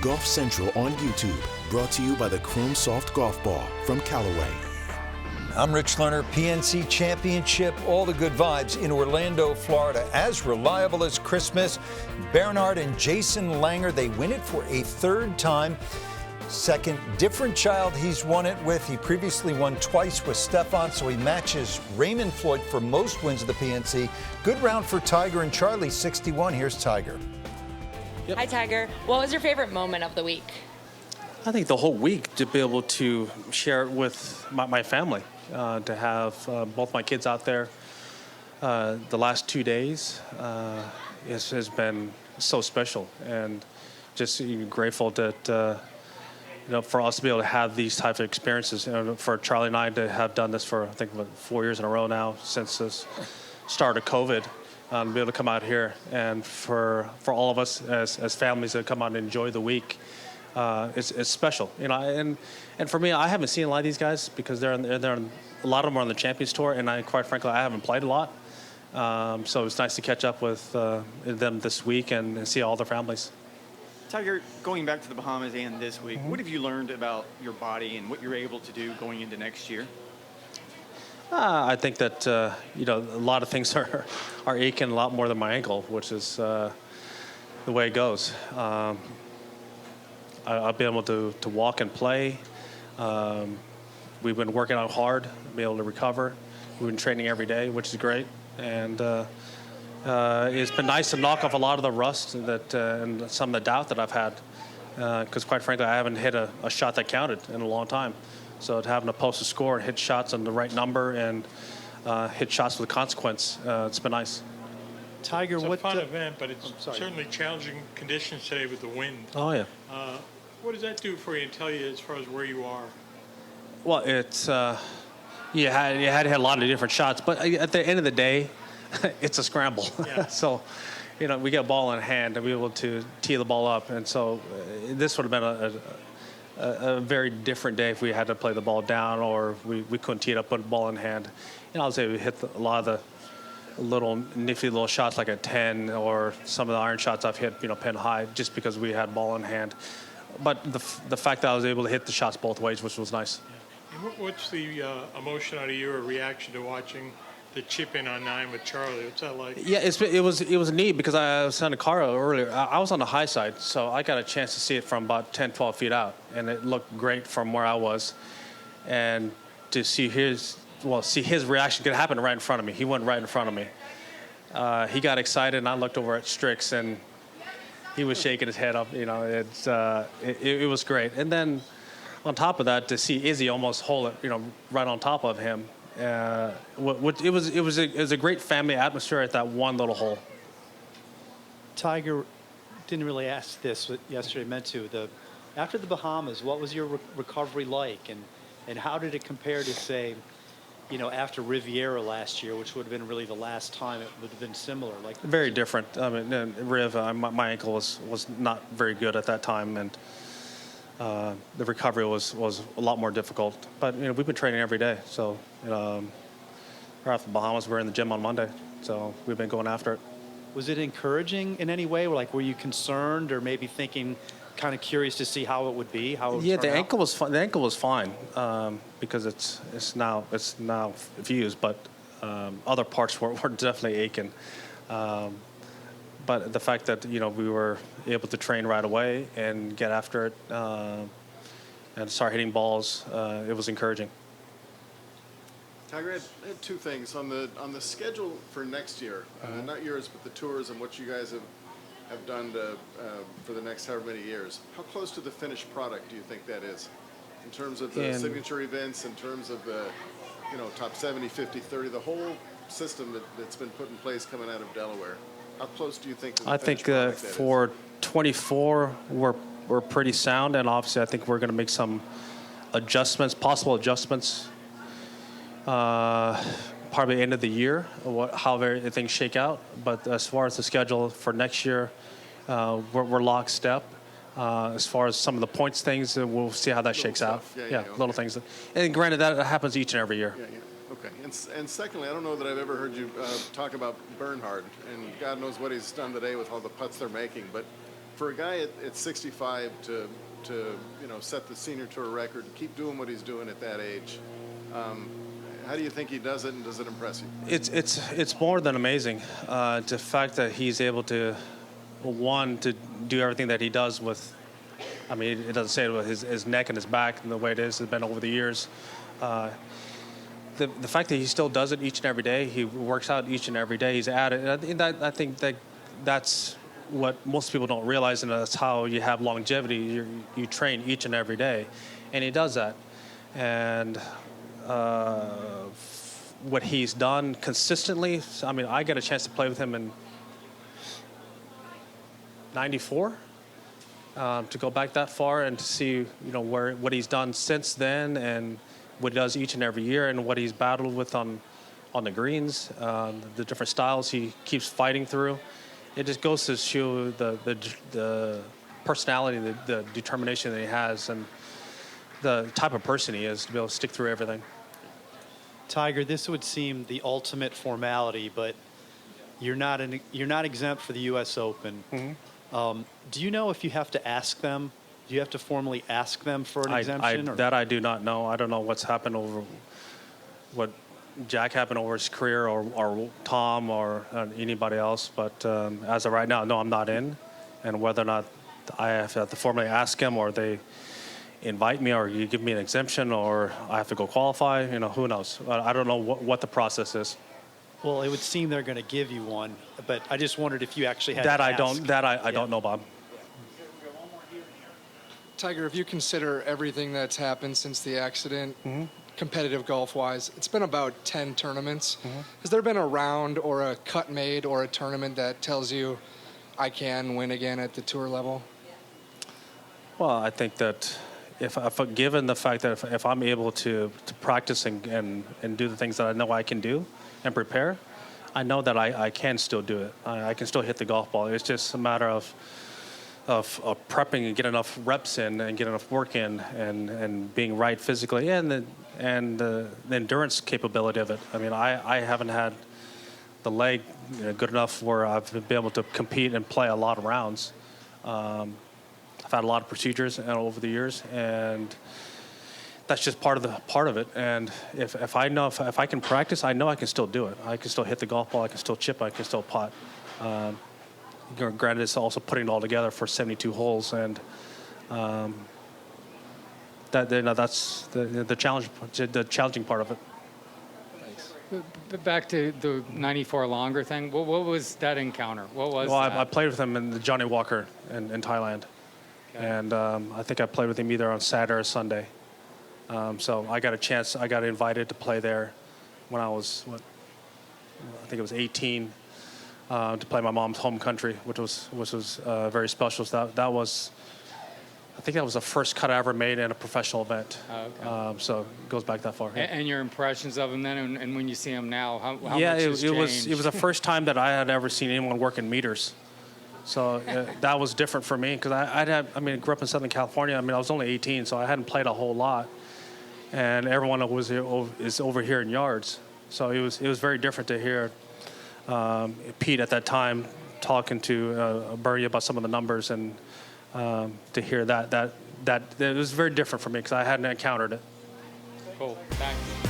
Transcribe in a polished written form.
Golf Central on YouTube, brought to you by the Chrome Soft Golf Ball from Callaway. I'm Rich Lerner, PNC Championship, all the good vibes in Orlando, Florida. As reliable as Christmas, Bernard and Jason Langer, they win it for a third time. Second, different child he's won it with. He previously won twice with Stefan, so he matches Raymond Floyd for most wins of the PNC. Good round for Tiger and Charlie, 61. Here's Tiger. Yep. Hi, Tiger. What was your favorite moment of the week? I think the whole week to be able to share it with my family, to have both my kids out there the last 2 days has been so special, and just grateful that for us to be able to have these types of experiences. For Charlie and I to have done this for I think 4 years in a row now since the start of COVID. To be able to come out here, and for all of us as families to come out and enjoy the week, it's special, And for me, I haven't seen a lot of these guys because they're a lot of them are on the Champions Tour, and quite frankly, I haven't played a lot. So it's nice to catch up with them this week and see all their families. Tiger, going back to the Bahamas and this week, what have you learned about your body and what you're able to do going into next year? I think that a lot of things are aching a lot more than my ankle, which is the way it goes. I'll be able to walk and play. We've been working out hard, be able to recover. We've been training every day, which is great, and it's been nice to knock off a lot of the rust and some of the doubt that I've had, because quite frankly, I haven't hit a shot that counted in a long time. So having to post a score and hit shots on the right number and hit shots with consequence, it's been nice. Tiger, it's a fun event, but it's certainly challenging conditions today with the wind. Oh, yeah. What does that do for you and tell you as far as where you are? Well, it's you had to hit a lot of different shots, but at the end of the day, it's a scramble. Yeah. So, we get a ball in hand and be able to tee the ball up, and so this would have been a very different day if we had to play the ball down or we couldn't tee it up, put the ball in hand. I would say we hit a lot of the little nifty little shots like a 10 or some of the iron shots I've hit, pin high, just because we had ball in hand. But the fact that I was able to hit the shots both ways, which was nice. And what's the emotion out of you or reaction to watching the chip in on 9 with Charlie? What's that like? Yeah, it was neat because I was on the car earlier. I was on the high side, so I got a chance to see it from about 10, 12 feet out, and it looked great from where I was. And to see his reaction could happen right in front of me. He went right in front of me. He got excited, and I looked over at Strix, and he was shaking his head up. It was great. And then on top of that, to see Izzy almost hold it, right on top of him. It was a great family atmosphere at that one little hole. Tiger, didn't really ask this, but yesterday meant to. After the Bahamas, what was your recovery like, and how did it compare to, say, after Riviera last year, which would have been really the last time it would have been similar? Very different. I mean, Riv, my ankle was not very good at that time, and the recovery was a lot more difficult. But we've been training every day. So right after the Bahamas, we're in the gym on Monday. So we've been going after it. Was it encouraging in any way? Were you concerned or maybe thinking, kind of curious to see how it would be? The ankle was fine. The ankle was fine because it's now fused, but other parts were definitely aching. But the fact that we were able to train right away and get after it and start hitting balls, it was encouraging. Tiger, I had two things on the schedule for next year, not yours, but the tours and what you guys have done for the next however many years. How close to the finished product do you think that is, in terms of the signature events, in terms of the top 70, 50, 30, the whole system that's been put in place coming out of Delaware? How close do you think to the finished product that for 24 we're pretty sound, and obviously I think we're going to make some possible adjustments probably end of the year, how things shake out. But as far as the schedule for next year, we're lockstep. As far as some of the points things, we'll see how that shakes out. Okay. Little things. And granted, that happens each and every year. Yeah. Okay. And secondly, I don't know that I've ever heard you talk about Bernhard, and God knows what he's done today with all the putts they're making. But for a guy at 65 to set the senior tour record and keep doing what he's doing at that age, how do you think he does it, and does it impress you? It's more than amazing. The fact that he's able to, one, to do everything that he does with, I mean, it doesn't say it with his neck and his back and the way it has been over the years. The fact that he still does it each and every day, he works out each and every day, he's at it. And I think that's what most people don't realize, and that's how you have longevity. You train each and every day, and he does that. And what he's done consistently, I mean, I got a chance to play with him in '94. To go back that far and to see, what he's done since then, and what he does each and every year, and what he's battled with on the greens, the different styles he keeps fighting through. It just goes to show the personality, the determination that he has, and the type of person he is to be able to stick through everything. Tiger, this would seem the ultimate formality, but you're not exempt for the U.S. Open. Mm-hmm. Do you know if you have to ask them? Do you have to formally ask them for an exemption? That I do not know. I don't know what's happened over what Jack happened over his career, or Tom, or anybody else. But as of right now, no, I'm not in. And whether or not I have to formally ask him, or they invite me, or you give me an exemption, or I have to go qualify, who knows? I don't know what the process is. Well, it would seem they're going to give you one, but I just wondered if you actually had that to I ask. I don't know, Bob. Tiger, if you consider everything that's happened since the accident, competitive golf-wise, it's been about 10 tournaments. Has there been a round or a cut made or a tournament that tells you I can win again at the tour level? Well, I think that if given the fact that if I'm able to practice and do the things that I know I can do and prepare, I know that I can still do it. I can still hit the golf ball. It's just a matter of prepping and get enough reps in and get enough work in, and being right physically, and the endurance capability of it. I mean, I haven't had the leg good enough where I've been able to compete and play a lot of rounds. I've had a lot of procedures over the years, and that's just part of it. And if I can practice, I know I can still do it. I can still hit the golf ball. I can still chip. I can still putt. Granted, it's also putting it all together for 72 holes, and that's the challenge, the challenging part of it. But back to the 94 longer thing, what was that encounter? What was that? I played with him in the Johnny Walker in Thailand. Okay. And I think I played with him either on Saturday or Sunday. So I got a chance. I got invited to play there when I was, I think it was 18, to play my mom's home country, which was very special. So that was, I think that was the first cut I ever made in a professional event. Oh, okay. So it goes back that far. Yeah. And your impressions of him then, and when you see him now, how much has it changed? was the first time that I had ever seen anyone work in meters. So that was different for me, because I grew up in Southern California. I was only 18, so I hadn't played a whole lot, and everyone is over here in yards. So it was very different to hear Pete at that time talking to Bernie about some of the numbers, and to hear that it was very different for me, because I hadn't encountered it. Cool. Thanks.